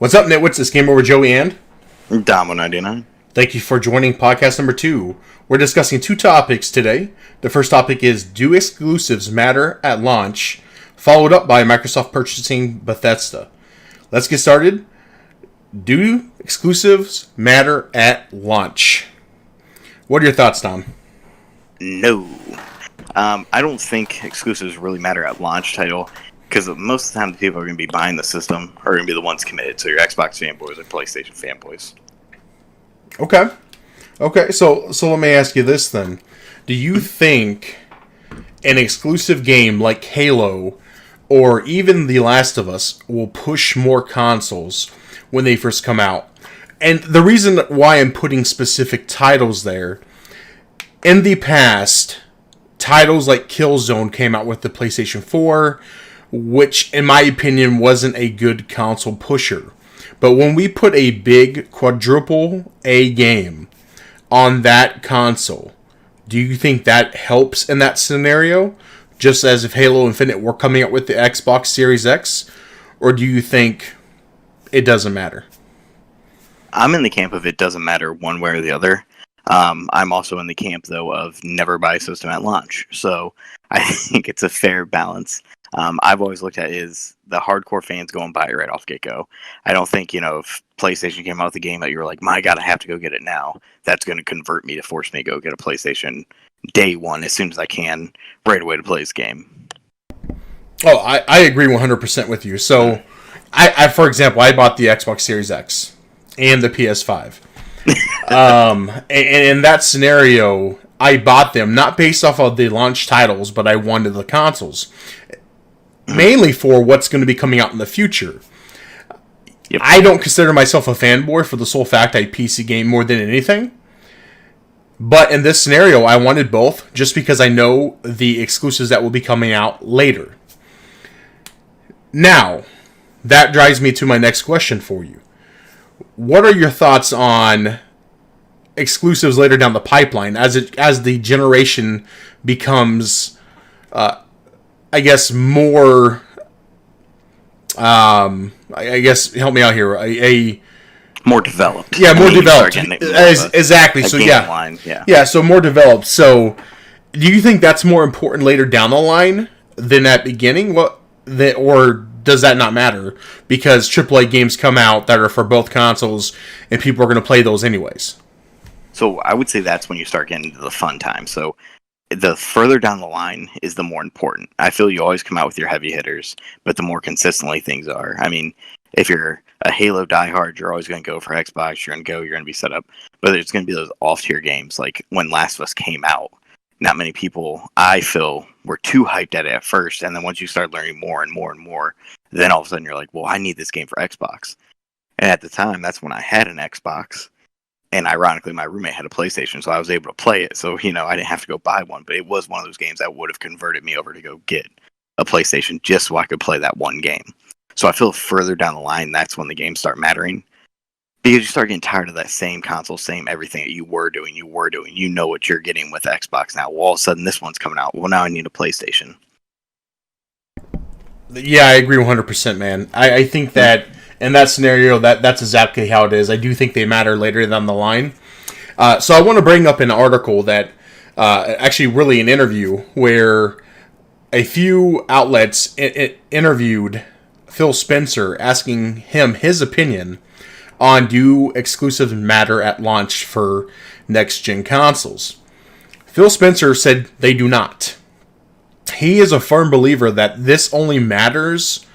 What's up, Nitwits? It's Game Over Joey and Damo99. Thank you for joining podcast number 2. We're discussing 2 topics today. The first topic is, do exclusives matter at launch? Followed up by Microsoft purchasing Bethesda. Let's get started. Do exclusives matter at launch? What are your thoughts, Tom? No. I don't think exclusives really matter at launch title, because most of the time the people are going to be buying the system are going to be the ones committed, so your Xbox fanboys or PlayStation fanboys. Okay, so let me ask you this then. Do you think an exclusive game like Halo or even The Last of Us will push more consoles when they first come out? And the reason why I'm putting specific titles there, in the past, titles like Killzone came out with the PlayStation 4, which, in my opinion, wasn't a good console pusher. But when we put a big quadruple A game on that console, do you think that helps in that scenario? Just as if Halo Infinite were coming out with the Xbox Series X? Or do you think it doesn't matter? I'm in the camp of it doesn't matter one way or the other. I'm also in the camp, though, of never buy a system at launch. So I think it's a fair balance. I've always looked at is the hardcore fans go and buy it right off get-go. I don't think, if PlayStation came out with a game that you were like, my God, I have to go get it now, that's going to convert me to force me to go get a PlayStation day one as soon as I can, right away to play this game. Oh, I agree 100% with you. So, I for example, I bought the Xbox Series X and the PS5. And in that scenario, I bought them not based off of the launch titles, but I wanted the consoles. Mainly for what's going to be coming out in the future. Yep. I don't consider myself a fanboy for the sole fact I PC game more than anything. But in this scenario, I wanted both just because I know the exclusives that will be coming out later. Now, that drives me to my next question for you. What are your thoughts on exclusives later down the pipeline as the generation becomes I guess more. I guess help me out here. A more developed. Yeah, more developed. Exactly. So yeah. So more developed. So, do you think that's more important later down the line than at beginning? Or does that not matter because AAA games come out that are for both consoles and people are going to play those anyways? So I would say that's when you start getting into the fun time. So the further down the line is the more important. I feel you always come out with your heavy hitters, but the more consistently things are. I mean, if you're a Halo diehard, you're always going to go for Xbox. You're going to be set up. But there's going to be those off-tier games. Like when Last of Us came out, not many people, I feel, were too hyped at it at first. And then once you start learning more and more and more, then all of a sudden you're like, well, I need this game for Xbox. And at the time, that's when I had an Xbox. And ironically, my roommate had a PlayStation, so I was able to play it. So, I didn't have to go buy one, but it was one of those games that would have converted me over to go get a PlayStation just so I could play that one game. So I feel further down the line, that's when the games start mattering. Because you start getting tired of that same console, same everything that you were doing. You know what you're getting with Xbox now. Well, all of a sudden, this one's coming out. Well, now I need a PlayStation. Yeah, I agree 100%, man. I think that in that scenario, that's exactly how it is. I do think they matter later down the line. So I want to bring up an article that, actually really an interview, where a few outlets interviewed Phil Spencer, asking him his opinion on do exclusives matter at launch for next-gen consoles. Phil Spencer said they do not. He is a firm believer that this only matters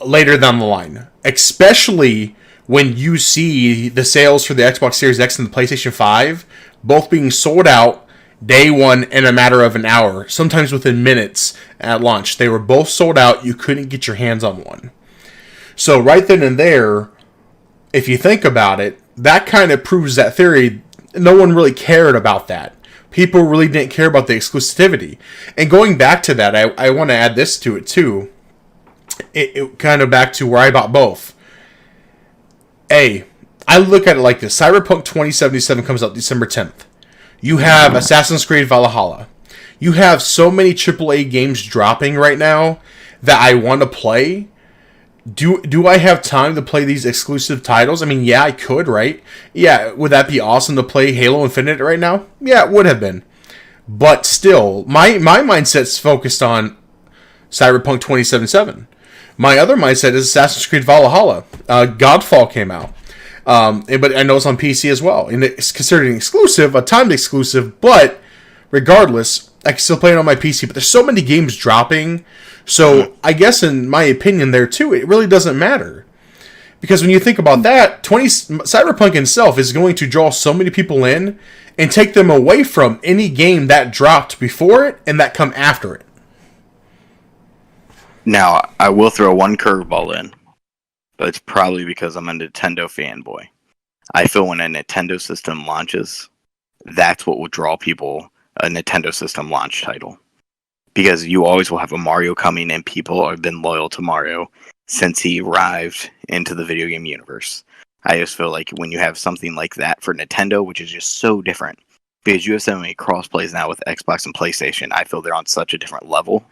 later down the line, especially when you see the sales for the Xbox Series X and the PlayStation 5 both being sold out day one in a matter of an hour, sometimes within minutes at launch. They were both sold out. You couldn't get your hands on one. So right then and there, if you think about it, that kind of proves that theory. No one really cared about that. People really didn't care about the exclusivity. And going back to that, I want to add this to it too. It kind of back to where I bought both. I look at it like this. Cyberpunk 2077 comes out December 10th. You have Assassin's Creed Valhalla. You have so many AAA games dropping right now that I want to play. Do I have time to play these exclusive titles? I mean, yeah, I could, right? Yeah, would that be awesome to play Halo Infinite right now? Yeah, it would have been. But still, my mindset's focused on Cyberpunk 2077. My other mindset is Assassin's Creed Valhalla. Godfall came out. But I know it's on PC as well. And it's considered an exclusive, a timed exclusive, but regardless, I can still play it on my PC. But there's so many games dropping. So I guess in my opinion there too, it really doesn't matter. Because when you think about that, Cyberpunk itself is going to draw so many people in and take them away from any game that dropped before it and that come after it. Now, I will throw one curveball in, but it's probably because I'm a Nintendo fanboy. I feel when a Nintendo system launches, that's what will draw people a Nintendo system launch title. Because you always will have a Mario coming, and people have been loyal to Mario since he arrived into the video game universe. I just feel like when you have something like that for Nintendo, which is just so different, because you have so many cross plays now with Xbox and PlayStation, I feel they're on such a different level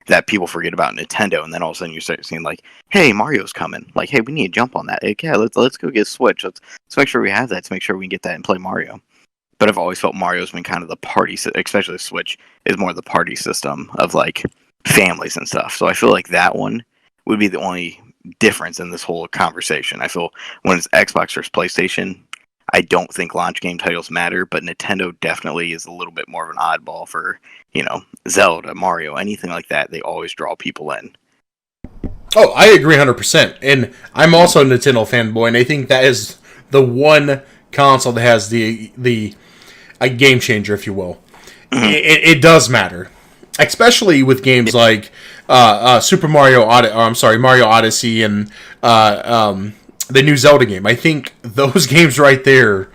that people forget about Nintendo, and then all of a sudden you start seeing like, hey, Mario's coming. Like, hey, we need to jump on that. Like, yeah, let's go get Switch. Let's make sure we have that to make sure we can get that and play Mario. But I've always felt Mario's been kind of the party, especially Switch, is more the party system of like families and stuff. So I feel like that one would be the only difference in this whole conversation. I feel when it's Xbox versus PlayStation, I don't think launch game titles matter, but Nintendo definitely is a little bit more of an oddball for, Zelda, Mario, anything like that. They always draw people in. Oh, I agree 100%. And I'm also a Nintendo fanboy, and I think that is the one console that has a game changer, if you will. Mm-hmm. It does matter, especially with games like Mario Odyssey and the new Zelda game. I think those games right there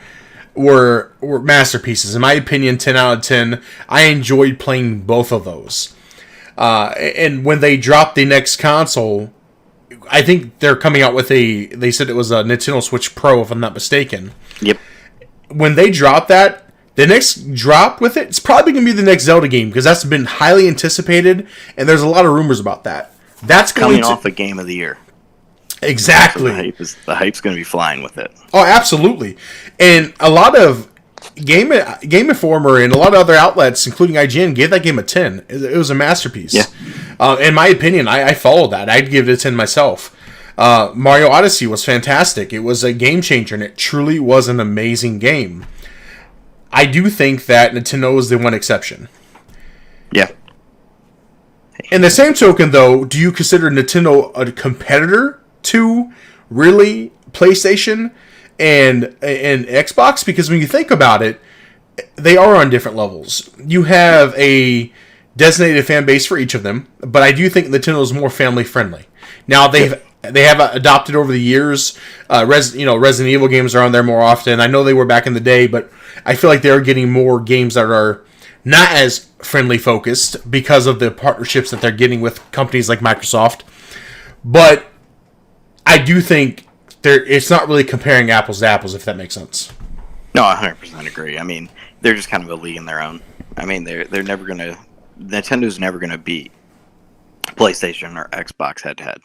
were masterpieces. In my opinion, 10 out of 10. I enjoyed playing both of those. And when they dropped the next console, I think they're coming out with they said it was a Nintendo Switch Pro, if I'm not mistaken. Yep. When they drop that, the next drop with it's probably going to be the next Zelda game, because that's been highly anticipated, and there's a lot of rumors about that. That's coming off a Game of the Year. Exactly. So the hype's going to be flying with it. Oh, absolutely. And a lot of Game Informer and a lot of other outlets, including IGN, gave that game a 10. It was a masterpiece. Yeah. In my opinion, I followed that. I'd give it a 10 myself. Mario Odyssey was fantastic. It was a game changer, and it truly was an amazing game. I do think that Nintendo is the one exception. Yeah. In the same token, though, do you consider Nintendo a competitor to really PlayStation and Xbox? Because when you think about it, they are on different levels. You have a designated fan base for each of them, but I do think Nintendo is more family friendly. Now they have adopted over the years. Resident Evil games are on there more often. I know they were back in the day, but I feel like they're getting more games that are not as friendly focused because of the partnerships that they're getting with companies like Microsoft. But I do think it's not really comparing apples to apples, if that makes sense. No, I 100% agree. I mean, they're just kind of a league in their own. I mean, Nintendo's never gonna beat PlayStation or Xbox head to head.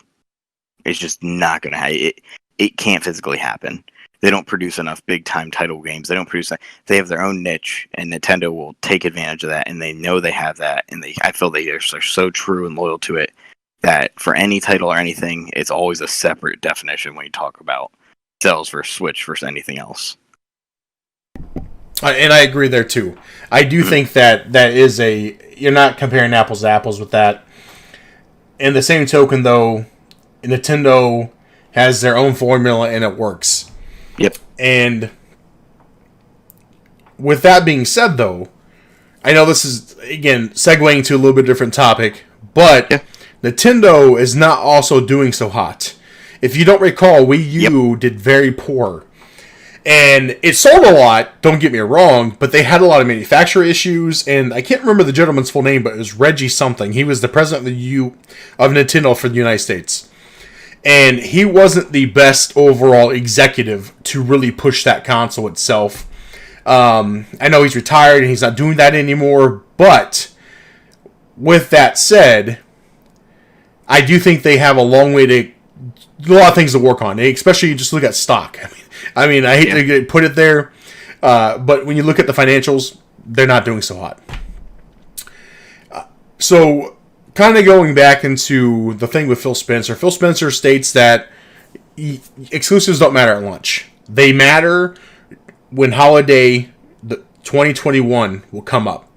It's just not gonna happen. It can't physically happen. They don't produce enough big time title games. They have their own niche, and Nintendo will take advantage of that, and they know they have that, and I feel they are so true and loyal to it that for any title or anything, it's always a separate definition when you talk about sales versus Switch versus anything else. And I agree there too. I do think that is you're not comparing apples to apples with that. In the same token, though, Nintendo has their own formula and it works. Yep. And with that being said, though, I know this is, again, segueing to a little bit different topic, but Nintendo is not also doing so hot. If you don't recall, Wii U did very poor. And it sold a lot, don't get me wrong, but they had a lot of manufacturer issues, and I can't remember the gentleman's full name, but it was Reggie something. He was the president of Nintendo for the United States. And he wasn't the best overall executive to really push that console itself. I know he's retired and he's not doing that anymore, but with that said, I do think they have a long way to a lot of things to work on, especially you just look at stock. I hate to put it there, but when you look at the financials, they're not doing so hot. So, kind of going back into the thing with Phil Spencer. Phil Spencer states that exclusives don't matter at launch. They matter when holiday 2021 will come up.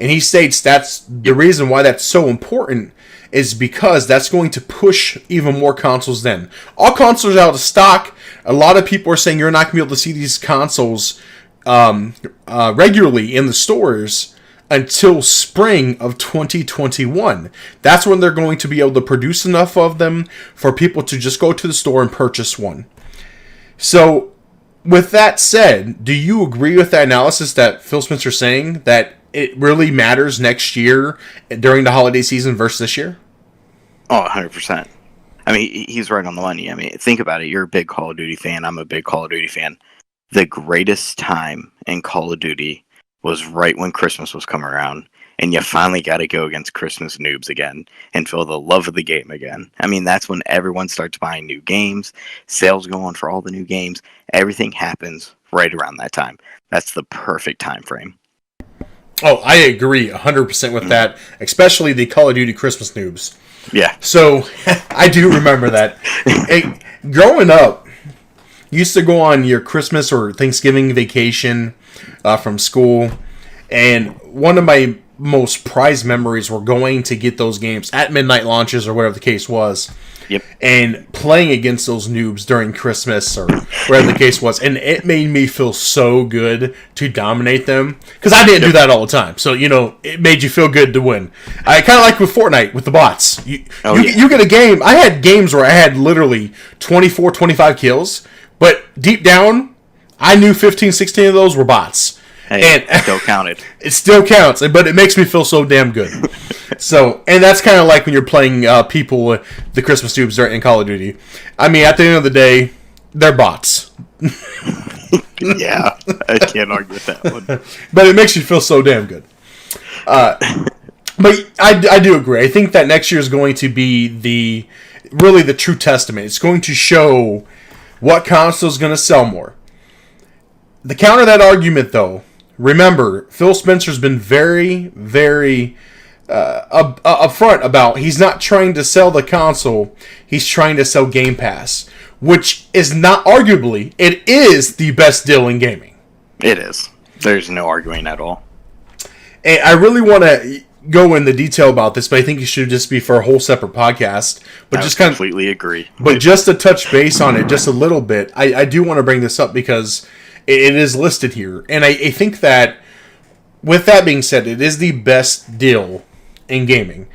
And he states that's the reason why that's so important is because that's going to push even more consoles then. All consoles are out of stock. A lot of people are saying you're not going to be able to see these consoles regularly in the stores until spring of 2021. That's when they're going to be able to produce enough of them for people to just go to the store and purchase one. So, with that said, do you agree with the analysis that Phil Spencer's saying that it really matters next year during the holiday season versus this year? Oh, 100%. I mean, he's right on the money. I mean, think about it. You're a big Call of Duty fan. I'm a big Call of Duty fan. The greatest time in Call of Duty was right when Christmas was coming around, and you finally got to go against Christmas noobs again and feel the love of the game again. I mean, that's when everyone starts buying new games, sales go on for all the new games. Everything happens right around that time. That's the perfect time frame. Oh, I agree 100% with that, especially the Call of Duty Christmas noobs. Yeah. So, I do remember that. Growing up, you used to go on your Christmas or Thanksgiving vacation from school, and one of my most prized memories were going to get those games at midnight launches or whatever the case was. Yep. And playing against those noobs during Christmas or whatever the case was. And it made me feel so good to dominate them. Because I didn't do that all the time. So, it made you feel good to win. I kind of like with Fortnite, with the bots. You get a game. I had games where I had literally 24, 25 kills. But deep down, I knew 15, 16 of those were bots. Hey, it still counted. It still counts, but it makes me feel so damn good. So, and that's kind of like when you're playing people, the Christmas tubes in Call of Duty. I mean, at the end of the day, they're bots. Yeah, I can't argue with that one. But it makes you feel so damn good. But I do agree. I think that next year is going to be really the true testament. It's going to show what console is going to sell more. The counter that argument, though, remember, Phil Spencer's been very, very upfront about he's not trying to sell the console, he's trying to sell Game Pass, which is not arguably, it is the best deal in gaming. It is. There's no arguing at all. And I really want to go into detail about this, but I think it should just be for a whole separate podcast. But I just kind of completely agree. But just to touch base on it just a little bit, I do want to bring this up because it is listed here. And I think that, with that being said, it is the best deal in gaming.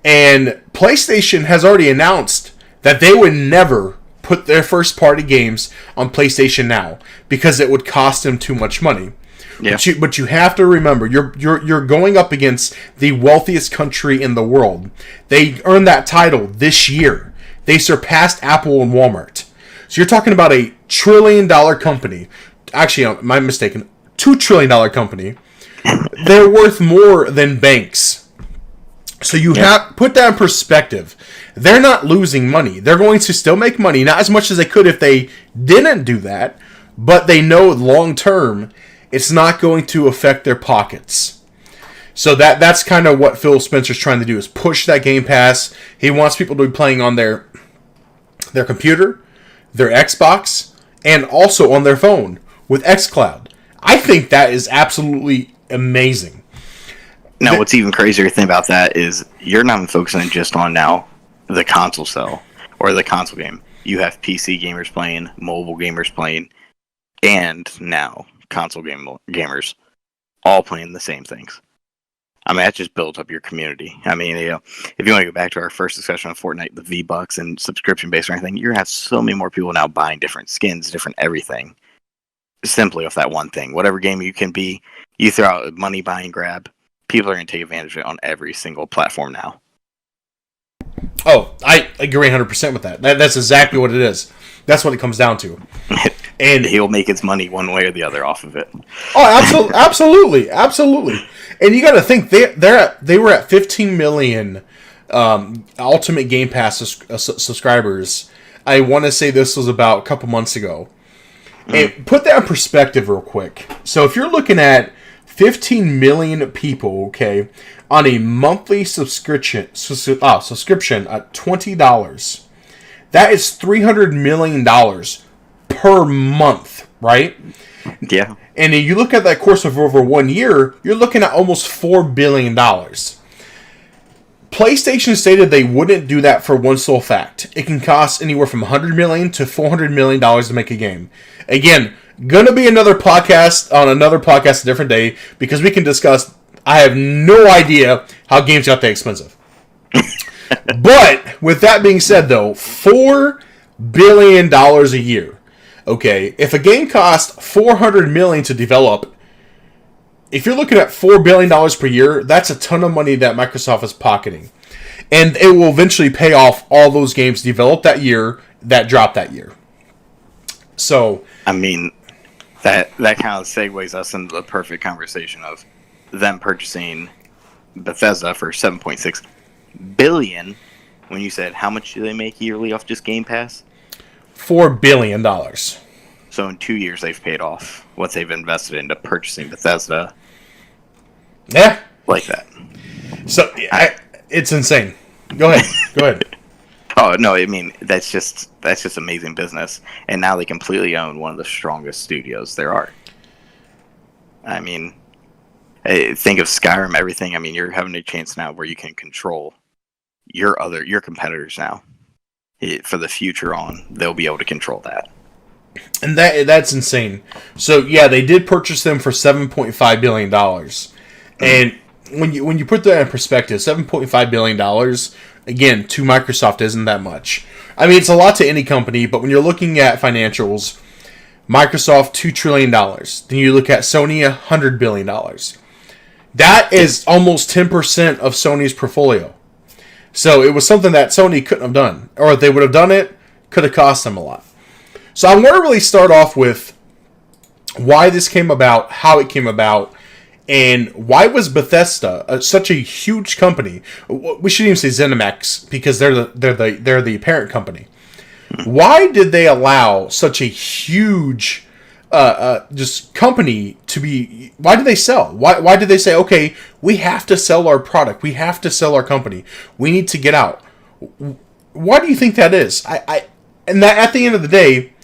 And PlayStation has already announced that they would never put their first-party games on PlayStation Now because it would cost them too much money. Yeah. But you have to remember, you're going up against the wealthiest country in the world. They earned that title this year. They surpassed Apple and Walmart. So you're talking about a $1 trillion company. Actually, my mistaken, $2 trillion company. They're worth more than banks. So you have put that in perspective. They're not losing money. They're going to still make money, not as much as they could if they didn't do that, but they know long term it's not going to affect their pockets. So that's kind of what Phil Spencer's trying to do, is push that Game Pass. He wants people to be playing on their computer, their Xbox, and also on their phone with xCloud. I think that is absolutely amazing. Now, what's even crazier thing about that is you're not even focusing just on now the console sell or the console game. You have PC gamers playing, mobile gamers playing, and now console gamers all playing the same things. I mean, that just builds up your community. I mean, if you want to go back to our first discussion on Fortnite, the V-Bucks and subscription-based or anything, you're going to have so many more people now buying different skins, different everything, simply off that one thing. Whatever game you can be, you throw out a money buying grab, people are going to take advantage of it on every single platform now. Oh, I agree 100% with that. That's exactly what it is. That's what it comes down to. And he'll make his money one way or the other off of it. Oh, absolutely. And you got to think they were at 15 million Ultimate Game Pass subscribers I want to say this was about a couple months ago. And put that in perspective real quick. So if you're looking at 15 million people, okay, on a monthly subscription at $20, that is $300 million per month, right? Yeah. And if you look at that course of over 1 year, you're looking at almost $4 billion. PlayStation stated they wouldn't do that for one sole fact. It can cost anywhere from $100 million to $400 million to make a game. Again, gonna be another podcast a different day, because we can discuss. I have no idea how games got that expensive. But with that being said, though, $4 billion a year. Okay, if a game costs $400 million to develop, if you're looking at $4 billion per year, that's a ton of money that Microsoft is pocketing. And it will eventually pay off all those games developed that year, that dropped that year. So, I mean, that kind of segues us into the perfect conversation of them purchasing Bethesda for $7.6 billion. When you said, how much do they make yearly off just Game Pass? $4 billion. So in 2 years, they've paid off what they've invested into purchasing Bethesda. Yeah. Like that. So, it's insane. Go ahead. Oh, no, I mean, that's just amazing business. And now they completely own one of the strongest studios there are. I mean, think of Skyrim, everything. I mean, you're having a chance now where you can control your competitors now. For the future on, they'll be able to control that. And that's insane. So, yeah, they did purchase them for $7.5 billion. And when you put that in perspective, $7.5 billion, again, to Microsoft isn't that much. I mean, it's a lot to any company, but when you're looking at financials, Microsoft, $2 trillion. Then you look at Sony, $100 billion. That is almost 10% of Sony's portfolio. So it was something that Sony couldn't have done. Or if they would have done it, could have cost them a lot. So I want to really start off with why this came about, how it came about, and why was Bethesda such a huge company? We shouldn't even say ZeniMax, because they're the parent company. Why did they allow such a huge just company to be? Why did they sell? Why did they say, okay, we have to sell our product, we have to sell our company, we need to get out? Why do you think that is? And that at the end of the day,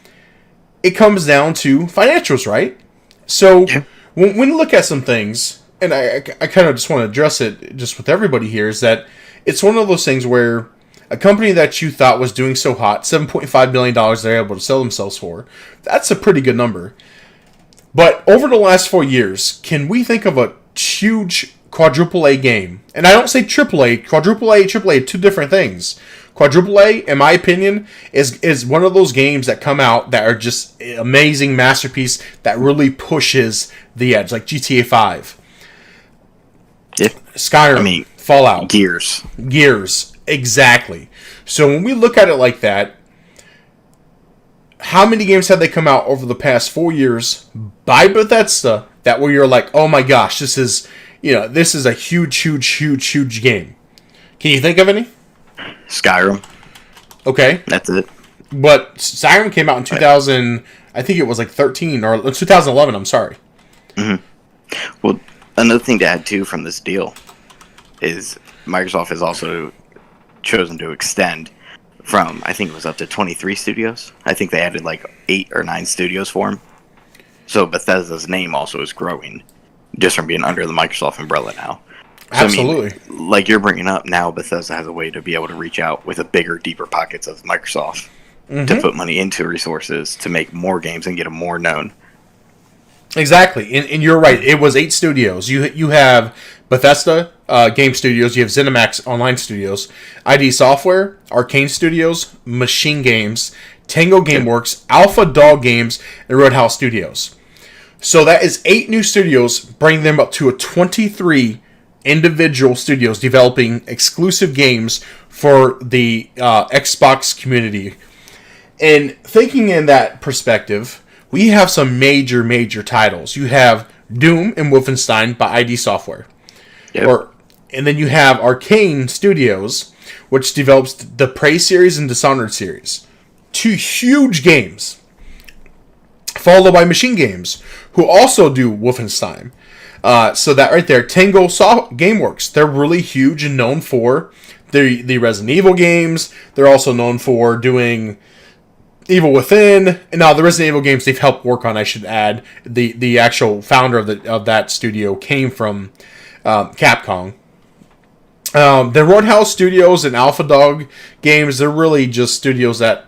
it comes down to financials, right? So. Yeah. When you look at some things, and I kind of just want to address it just with everybody here, is that it's one of those things where a company that you thought was doing so hot, $7.5 billion they're able to sell themselves for, that's a pretty good number. But over the last 4 years, can we think of a huge quadruple A game? And I don't say triple A, quadruple A, triple A, two different things. Quadruple A, in my opinion, is one of those games that come out that are just amazing masterpiece that really pushes the edge, like GTA 5. Yeah. Skyrim, Fallout. Gears. Exactly. So when we look at it like that, how many games have they come out over the past 4 years by Bethesda that where you're like, oh my gosh, this is a huge game? Can you think of any? Skyrim. Okay. That's it. But Skyrim came out in 2000, I think it was like 13 or 2011, I'm sorry. Mm-hmm. Well, another thing to add too from this deal is Microsoft has also chosen to extend from, I think it was up to 23 studios. I think they added like 8 or 9 studios for them. So Bethesda's name also is growing just from being under the Microsoft umbrella now. So, absolutely. I mean, like you're bringing up now, Bethesda has a way to be able to reach out with a bigger, deeper pockets of Microsoft to put money into resources to make more games and get them more known. Exactly, and you're right. It was 8 studios. You have Bethesda Game Studios, you have ZeniMax Online Studios, ID Software, Arcane Studios, Machine Games, Tango Gameworks, Alpha Dog Games, and Roadhouse Studios. So that is 8 new studios, bringing them up to a 23 individual studios developing exclusive games for the Xbox community. And thinking in that perspective, we have some major titles. You have Doom and Wolfenstein by ID Software. Yep. And then you have Arcane Studios, which develops the Prey series and Dishonored series. two huge games, followed by Machine Games, who also do Wolfenstein. So that right there, Tango Gameworks, they're really huge and known for the Resident Evil games. They're also known for doing Evil Within. And now the Resident Evil games they've helped work on, I should add, the actual founder of that studio came from Capcom. The Roadhouse Studios and Alpha Dog Games, they're really just studios that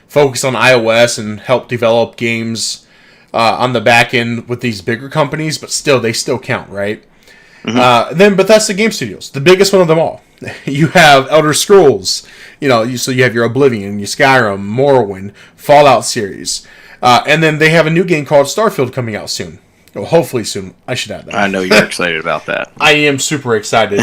focus on iOS and help develop games on the back end with these bigger companies, but they still count, right? Mm-hmm. Then Bethesda Game Studios, the biggest one of them all. You have Elder Scrolls, so you have your Oblivion, your Skyrim, Morrowind, Fallout series, and then they have a new game called Starfield coming out soon. Well, hopefully soon. I should add that. I know you're excited about that. I am super excited.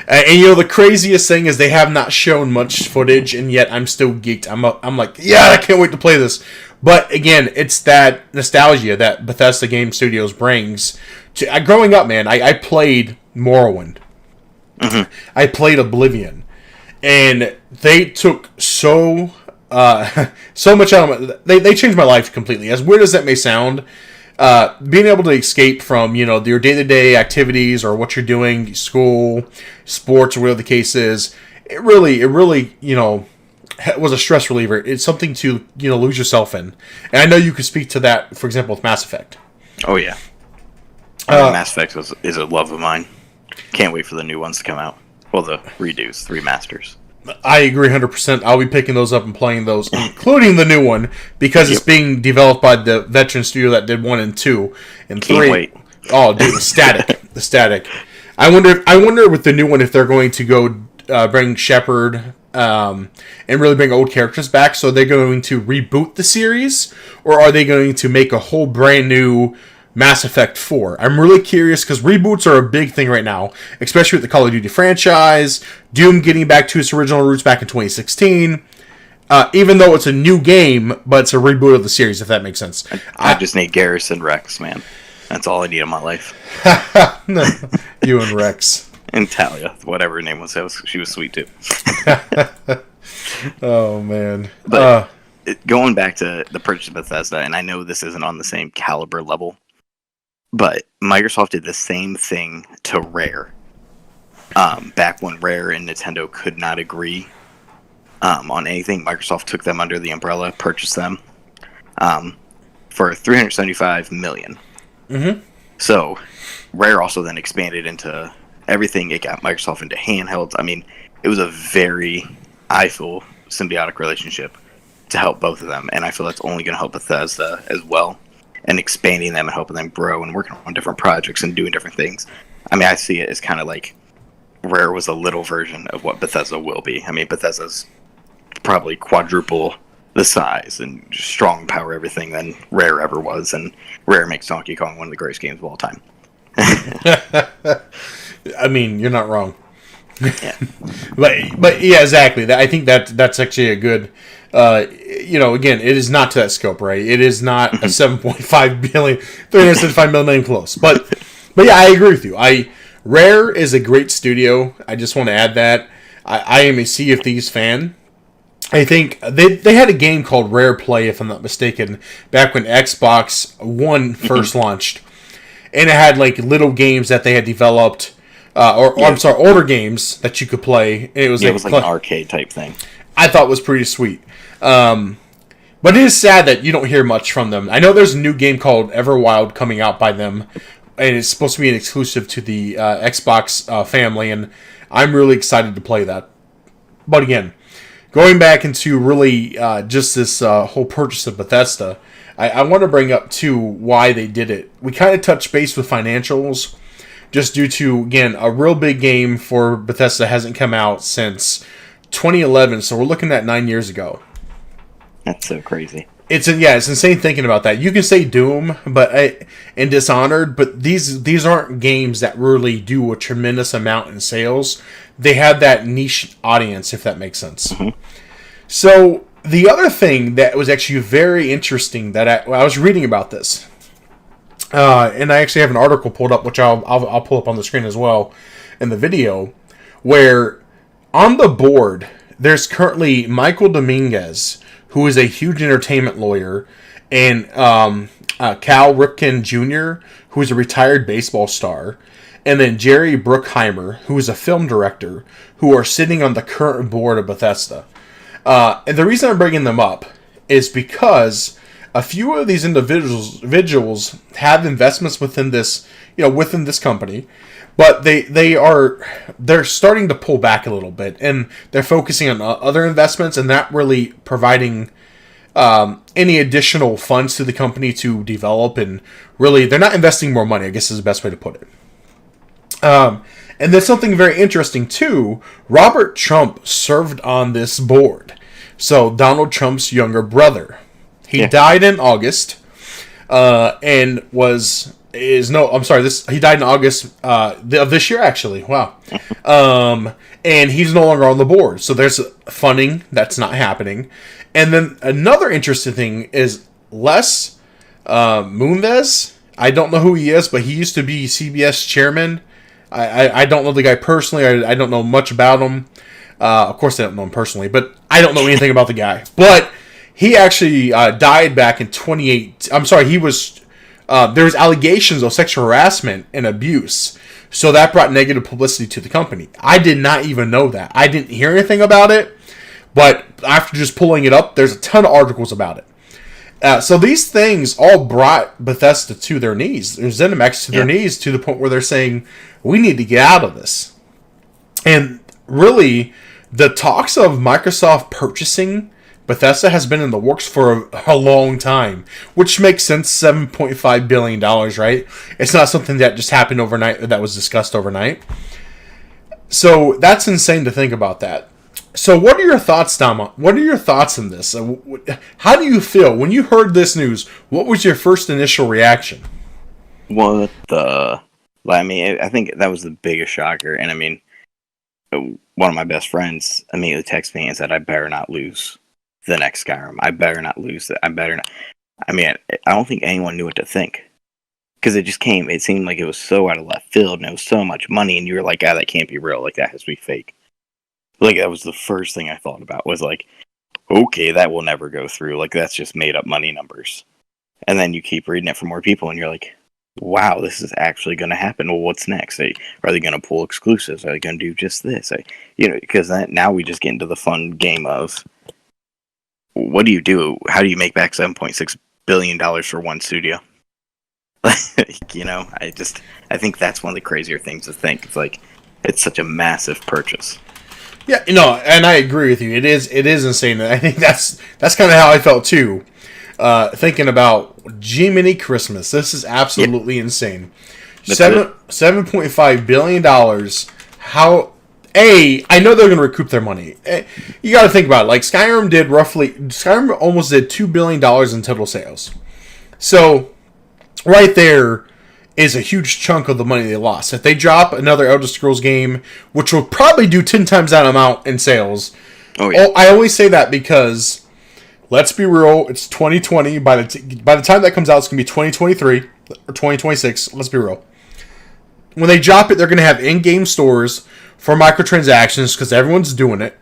And the craziest thing is they have not shown much footage, and yet I'm still geeked. I'm like, yeah, I can't wait to play this. But again, it's that nostalgia that Bethesda Game Studios brings. Growing up, man, I played Morrowind. Mm-hmm. I played Oblivion. And they took so much out of it. They changed my life completely. As weird as that may sound, being able to escape from, your day-to-day activities or what you're doing, school, sports, or whatever the case is, it really, was a stress reliever. It's something to, lose yourself in. And I know you could speak to that, for example, with Mass Effect. Oh, yeah. Mass Effect is a love of mine. Can't wait for the new ones to come out. Well, the redos, the remasters. I agree 100%. I'll be picking those up and playing those, including the new one, because it's being developed by the veteran studio that did 1 and 2 and 3. Can't wait. Oh, dude, the static. I wonder with the new one if they're going to go bring Shepard and really bring old characters back. So they're going to reboot the series, or are they going to make a whole brand new Mass Effect 4. I'm really curious because reboots are a big thing right now, especially with the Call of Duty franchise, Doom getting back to its original roots back in 2016. Even though it's a new game, but it's a reboot of the series, if that makes sense. I just need Garrison Rex, man. That's all I need in my life. You and Rex. And Talia, whatever her name was, she was sweet too. Oh, man. But going back to the purchase of Bethesda, and I know this isn't on the same caliber level, but Microsoft did the same thing to Rare. Back when Rare and Nintendo could not agree on anything, Microsoft took them under the umbrella, purchased them for $375 million. Mm-hmm. So Rare also then expanded into everything. It got Microsoft into handhelds. I mean, it was a very, I feel, symbiotic relationship to help both of them, and I feel that's only going to help Bethesda as well, and expanding them and helping them grow and working on different projects and doing different things. I mean, I see it as kind of like Rare was a little version of what Bethesda will be. I mean, Bethesda's probably quadruple the size and strong power everything than Rare ever was, and Rare makes Donkey Kong one of the greatest games of all time. I mean, you're not wrong. Yeah. but yeah, exactly. I think that's actually a good. Again, it is not to that scope, right? It is not a 7.5 billion, 375 million close. But yeah, I agree with you. Rare is a great studio. I just want to add that. I am a Sea of Thieves fan. I think they had a game called Rare Play, if I'm not mistaken, back when Xbox One first launched. And it had like little games that they had developed, older games that you could play. And it was like an arcade type thing. I thought was pretty sweet. But it is sad that you don't hear much from them. I know there's a new game called Everwild coming out by them, and it's supposed to be an exclusive to the Xbox family, and I'm really excited to play that. But again, going back into really just this whole purchase of Bethesda, I want to bring up, too, why they did it. We kind of touched base with financials, just due to, again, a real big game for Bethesda hasn't come out since 2011, so we're looking at 9 years ago. That's so crazy. It's insane thinking about that. You can say Doom, and Dishonored, but these aren't games that really do a tremendous amount in sales. They have that niche audience, if that makes sense. Mm-hmm. So the other thing that was actually very interesting that I was reading about this, and I actually have an article pulled up, which I'll pull up on the screen as well in the video, where on the board there's currently Michael Dominguez, who is a huge entertainment lawyer, and Cal Ripken Jr., who is a retired baseball star, and then Jerry Bruckheimer, who is a film director, who are sitting on the current board of Bethesda. And the reason I'm bringing them up is because a few of these individuals have investments within this, within this company, but they're starting to pull back a little bit, and they're focusing on other investments and not really providing any additional funds to the company to develop, and really they're not investing more money, I guess is the best way to put it. And there's something very interesting too. Robert Trump served on this board. So Donald Trump's younger brother. He died in August, and he died in August of this year, actually. Wow. And he's no longer on the board. So there's funding that's not happening. And then another interesting thing is Les Moonves. I don't know who he is, but he used to be CBS chairman. I don't know the guy personally. I don't know much about him. Of course, I don't know him personally, but I don't know anything about the guy. But he actually died back in 2018. I'm sorry, he was... there was allegations of sexual harassment and abuse. So that brought negative publicity to the company. I did not even know that. I didn't hear anything about it. But after just pulling it up, there's a ton of articles about it. So these things all brought Bethesda to their knees. There's ZeniMax to their knees, to the point where they're saying, we need to get out of this. And really, the talks of Microsoft purchasing Bethesda has been in the works for a long time, which makes sense. $7.5 billion, right? It's not something that just happened overnight, that was discussed overnight. So that's insane to think about that. So what are your thoughts, Dama? What are your thoughts on this? How do you feel when you heard this news? What was your first initial reaction? What the... I mean, I think that was the biggest shocker. And I mean, one of my best friends immediately texted me and said, I better not lose the next Skyrim. I better not lose it. I better not. I mean, I don't think anyone knew what to think. Because it just came, it seemed like it was so out of left field, and it was so much money, and you were like, that can't be real. Like, that has to be fake. Like, that was the first thing I thought about, was like, okay, that will never go through. Like, that's just made up money numbers. And then you keep reading it from more people, and you're like, wow, this is actually going to happen. Well, what's next? Are they going to pull exclusives? Are they going to do just this? Because now we just get into the fun game of, what do you do? How do you make back $7.6 billion for one studio? I think that's one of the crazier things to think. It's like, it's such a massive purchase. Yeah, and I agree with you. It is insane. I think that's kind of how I felt too. Thinking about Jiminy Christmas, this is absolutely insane. $7.5 billion. How? I know they're going to recoup their money. You got to think about it. Like, Skyrim almost did $2 billion in total sales. So, right there is a huge chunk of the money they lost. If they drop another Elder Scrolls game, which will probably do 10 times that amount in sales. Oh, yeah. I always say that because, let's be real, it's 2020. By the time that comes out, it's going to be 2023 or 2026. Let's be real. When they drop it, they're going to have in-game stores for microtransactions because everyone's doing it.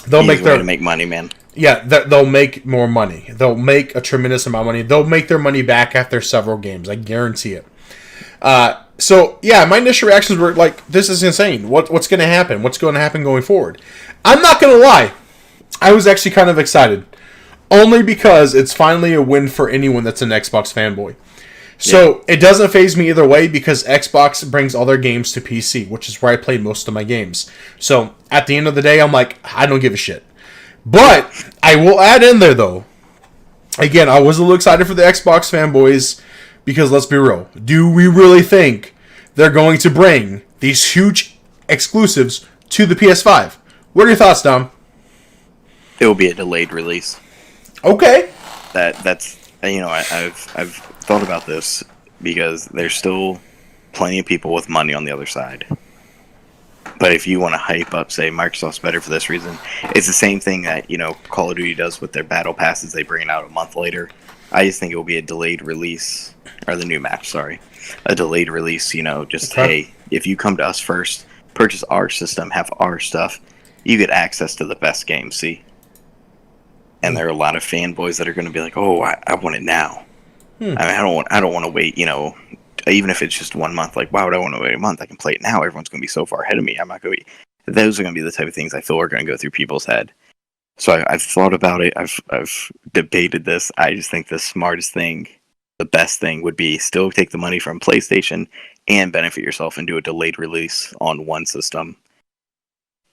They'll make way to make money, man. Yeah, they'll make more money. They'll make a tremendous amount of money. They'll make their money back after several games. I guarantee it. So, yeah, my initial reactions were like, this is insane. What's going to happen? What's going to happen going forward? I'm not going to lie. I was actually kind of excited. Only because it's finally a win for anyone that's an Xbox fanboy. So, It doesn't faze me either way because Xbox brings all their games to PC, which is where I play most of my games. So, at the end of the day, I'm like, I don't give a shit. But, I will add in there, though. Again, I was a little excited for the Xbox fanboys because, let's be real, do we really think they're going to bring these huge exclusives to the PS5? What are your thoughts, Dom? It will be a delayed release. Okay. That's I've thought about this because there's still plenty of people with money on the other side. But if you want to hype up, say, Microsoft's better for this reason, it's the same thing that, Call of Duty does with their battle passes. They bring it out a month later. I just think it will be a delayed release, or the new map, sorry. A delayed release, hey, if you come to us first, purchase our system, have our stuff, you get access to the best game, see? and there are a lot of fanboys that are going to be like, "Oh, I want it now." I mean, I don't want to wait. Even if it's just 1 month. Like, why would I want to wait a month? I can play it now. Everyone's going to be so far ahead of me. I'm not going to be. Those are going to be the type of things I feel are going to go through people's head. So I've thought about it. I've debated this. I just think the smartest thing, the best thing, would be still take the money from PlayStation and benefit yourself and do a delayed release on one system,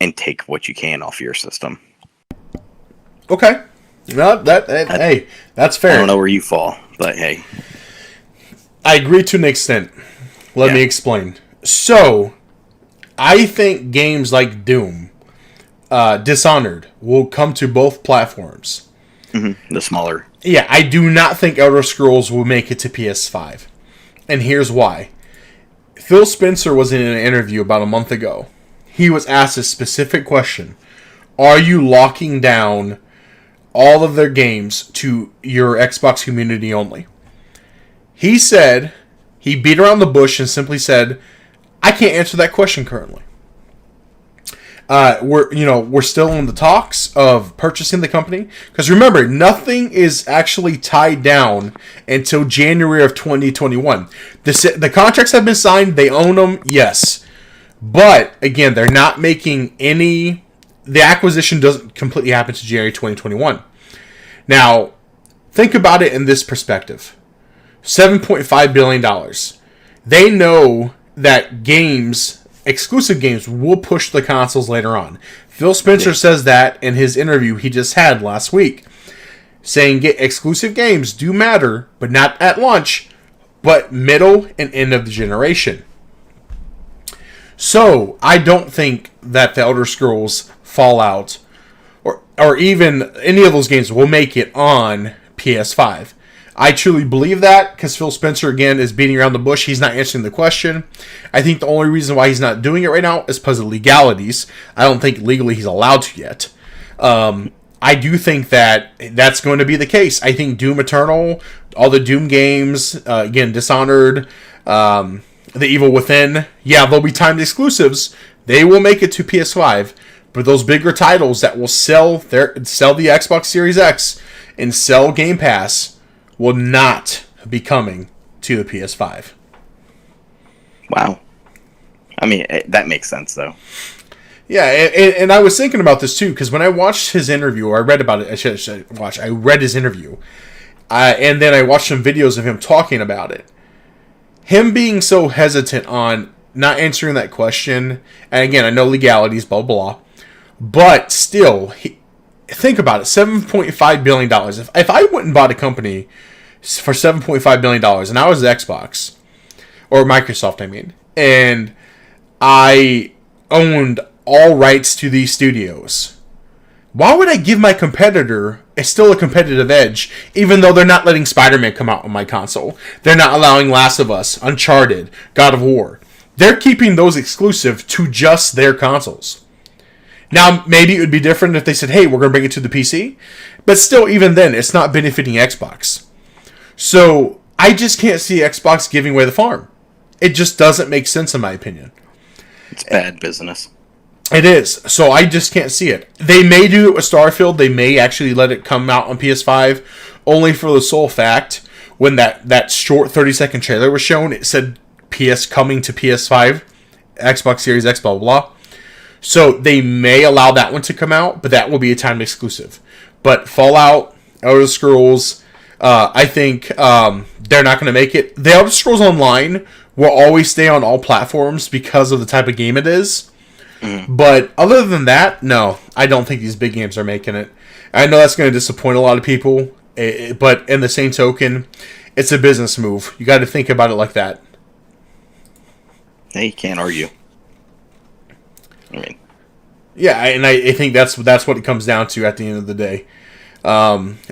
and take what you can off your system. Okay. No, hey, that's fair. I don't know where you fall, but hey. I agree to an extent. Let me explain. So, I think games like Doom, Dishonored, will come to both platforms. Mm-hmm. The smaller. Yeah, I do not think Elder Scrolls will make it to PS5. And here's why. Phil Spencer was in an interview about a month ago. He was asked a specific question. Are you locking down all of their games to your Xbox community only? He said, he beat around the bush and simply said, I can't answer that question currently. We're still in the talks of purchasing the company. Because remember, nothing is actually tied down until January of 2021. The contracts have been signed. They own them, yes. But, again, they're not making any... The acquisition doesn't completely happen to January 2021. Now, think about it in this perspective. $7.5 billion. They know that exclusive games, will push the consoles later on. Phil Spencer says that in his interview he just had last week, saying exclusive games do matter, but not at launch, but middle and end of the generation. So, I don't think that the Elder Scrolls Fallout or even any of those games will make it on PS5. I truly believe that because Phil Spencer, again, is beating around the bush. He's not answering the question. I think the only reason why he's not doing it right now is because of legalities. I don't think legally he's allowed to yet. I do think that that's going to be the case. I think Doom Eternal, all the Doom games, again, Dishonored, The Evil Within, yeah, they'll be timed exclusives. They will make it to PS5. But those bigger titles that will sell the Xbox Series X and sell Game Pass will not be coming to the PS5. Wow. I mean, that makes sense, though. Yeah, and I was thinking about this, too, because when I watched his interview, or I read about it, I read his interview, and then I watched some videos of him talking about it. Him being so hesitant on not answering that question, and again, I know legalities, blah, blah, but still, think about it, $7.5 billion. If I went and bought a company for $7.5 billion, and I was Xbox, or Microsoft, I mean, and I owned all rights to these studios, why would I give my competitor still a competitive edge, even though they're not letting Spider-Man come out on my console? They're not allowing Last of Us, Uncharted, God of War. They're keeping those exclusive to just their consoles. Now, maybe it would be different if they said, hey, we're going to bring it to the PC. But still, even then, it's not benefiting Xbox. So, I just can't see Xbox giving away the farm. It just doesn't make sense, in my opinion. It's bad business. It is. So, I just can't see it. They may do it with Starfield. They may actually let it come out on PS5. Only for the sole fact, when that short 30-second trailer was shown, it said PS coming to PS5, Xbox Series X, blah, blah, blah. So they may allow that one to come out, but that will be a timed exclusive. But Fallout, Elder Scrolls, I think they're not going to make it. The Elder Scrolls Online will always stay on all platforms because of the type of game it is. Mm. But other than that, no, I don't think these big games are making it. I know that's going to disappoint a lot of people, but in the same token, it's a business move. You got to think about it like that. Hey, you can't argue. I mean, yeah, and I think that's what it comes down to at the end of the day.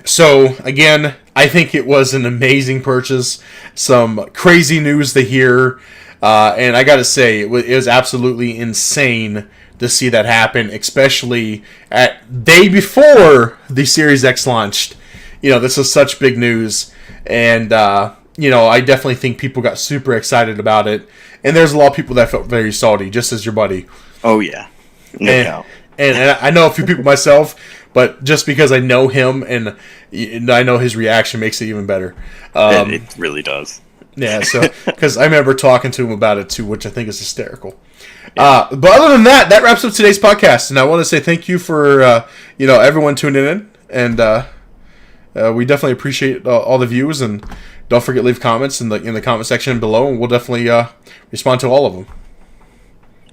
So again, I think it was an amazing purchase. Some crazy news to hear, and I got to say, it was absolutely insane to see that happen, especially at day before the Series X launched. You know, this is such big news, and I definitely think people got super excited about it. And there's a lot of people that felt very salty, just as your buddy. Oh, yeah. No doubt. And I know a few people myself, but just because I know him and I know his reaction makes it even better. It really does. Yeah, so because I remember talking to him about it too, which I think is hysterical. But other than that, that wraps up today's podcast, and I want to say thank you for everyone tuning in, and we definitely appreciate all the views, and don't forget to leave comments in the comment section below, and we'll definitely respond to all of them.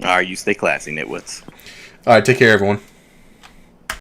All right, you stay classy, Nitwits. All right, take care, everyone.